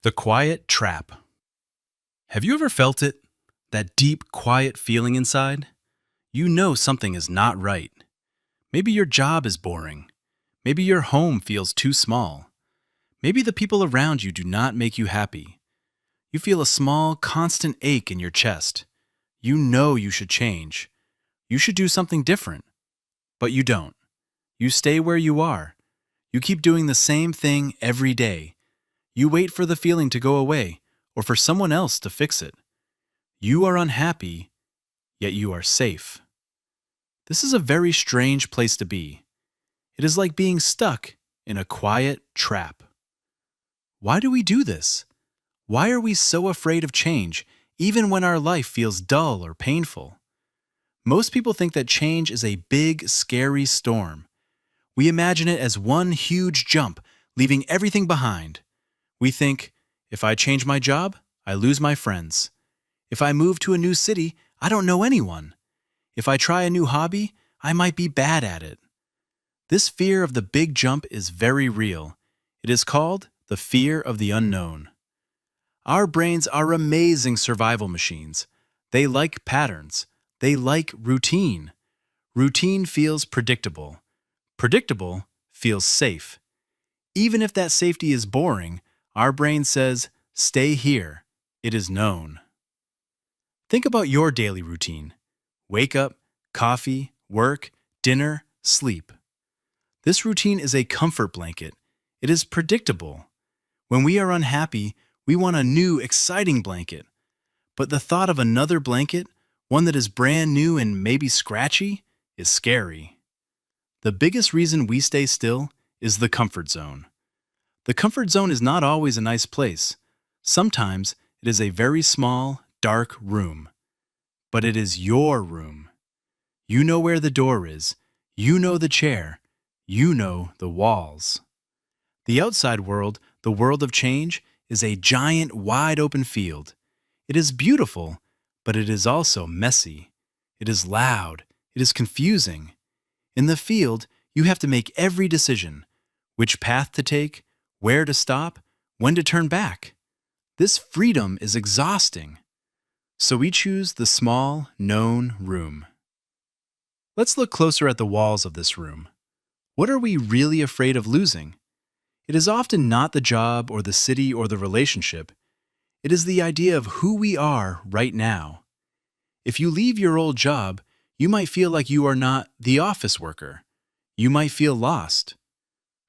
The quiet trap. Have you ever felt it? That deep, quiet feeling inside? You know something is not right. Maybe your job is boring. Maybe your home feels too small. Maybe the people around you do not make you happy. You feel a small, constant ache in your chest. You know you should change. You should do something different. But you don't. You stay where you are. You keep doing the same thing every day. You wait for the feeling to go away or for someone else to fix it. You are unhappy, yet you are safe. This is a very strange place to be. It is like being stuck in a quiet trap. Why do we do this? Why are we so afraid of change, even when our life feels dull or painful? Most people think that change is a big, scary storm. We imagine it as one huge jump, leaving everything behind. We think, if I change my job, I lose my friends. If I move to a new city, I don't know anyone. If I try a new hobby, I might be bad at it. This fear of the big jump is very real. It is called the fear of the unknown. Our brains are amazing survival machines. They like patterns. They like routine. Routine feels predictable. Predictable feels safe. Even if that safety is boring, our brain says, stay here. It is known. Think about your daily routine. Wake up, coffee, work, dinner, sleep. This routine is a comfort blanket. It is predictable. When we are unhappy, we want a new, exciting blanket. But the thought of another blanket, one that is brand new and maybe scratchy, is scary. The biggest reason we stay still is the comfort zone. The comfort zone is not always a nice place. Sometimes it is a very small, dark room. But it is your room. You know where the door is. You know the chair. You know the walls. The outside world, the world of change, is a giant, wide-open field. It is beautiful, but it is also messy. It is loud. It is confusing. In the field, you have to make every decision. Which path to take, where to stop, when to turn back. This freedom is exhausting. So we choose the small, known room. Let's look closer at the walls of this room. What are we really afraid of losing? It is often not the job or the city or the relationship. It is the idea of who we are right now. If you leave your old job, you might feel like you are not the office worker. You might feel lost.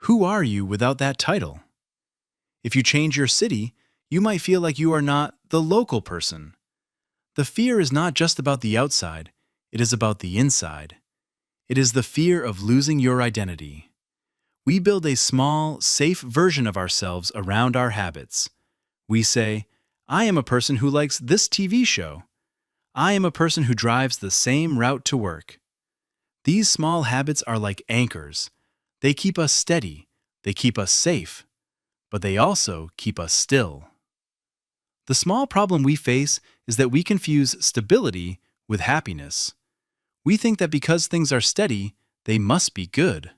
Who are you without that title? If you change your city, you might feel like you are not the local person. The fear is not just about the outside, it is about the inside. It is the fear of losing your identity. We build a small, safe version of ourselves around our habits. We say, I am a person who likes this TV show. I am a person who drives the same route to work. These small habits are like anchors. They keep us steady. They keep us safe. But they also keep us still. The small problem we face is that we confuse stability with happiness. We think that because things are steady, they must be good.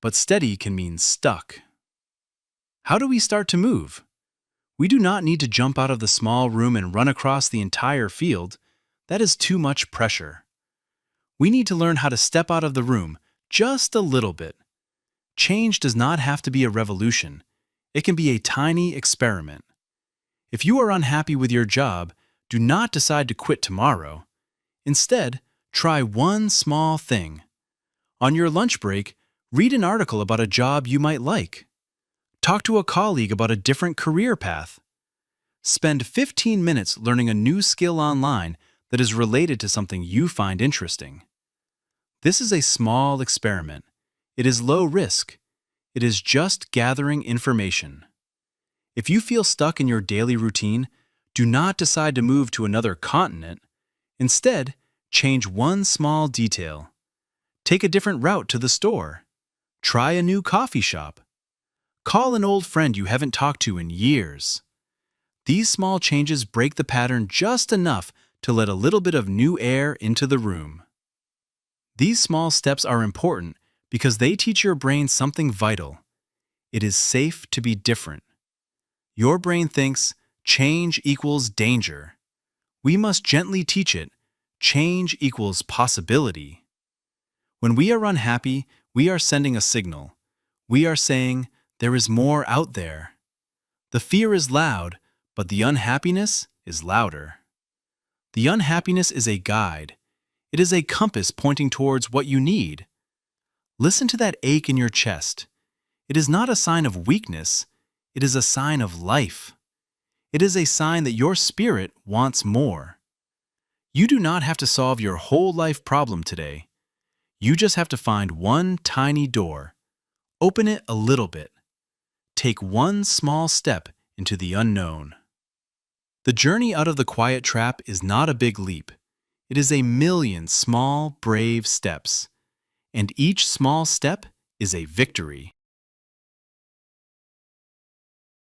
But steady can mean stuck. How do we start to move? We do not need to jump out of the small room and run across the entire field. That is too much pressure. We need to learn how to step out of the room just a little bit. Change does not have to be a revolution. It can be a tiny experiment. If you are unhappy with your job, do not decide to quit tomorrow. Instead, try one small thing. On your lunch break, read an article about a job you might like. Talk to a colleague about a different career path. Spend 15 minutes learning a new skill online that is related to something you find interesting. This is a small experiment. It is low risk. It is just gathering information. If you feel stuck in your daily routine, do not decide to move to another continent. Instead, change one small detail. Take a different route to the store. Try a new coffee shop. Call an old friend you haven't talked to in years. These small changes break the pattern just enough to let a little bit of new air into the room. These small steps are important because they teach your brain something vital. It is safe to be different. Your brain thinks change equals danger. We must gently teach it change equals possibility. When we are unhappy, we are sending a signal. We are saying, there is more out there. The fear is loud, but the unhappiness is louder. The unhappiness is a guide. It is a compass pointing towards what you need. Listen to that ache in your chest. It is not a sign of weakness. It is a sign of life. It is a sign that your spirit wants more. You do not have to solve your whole life problem today. You just have to find one tiny door. Open it a little bit. Take one small step into the unknown. The journey out of the quiet trap is not a big leap. It is a million small, brave steps. And each small step is a victory.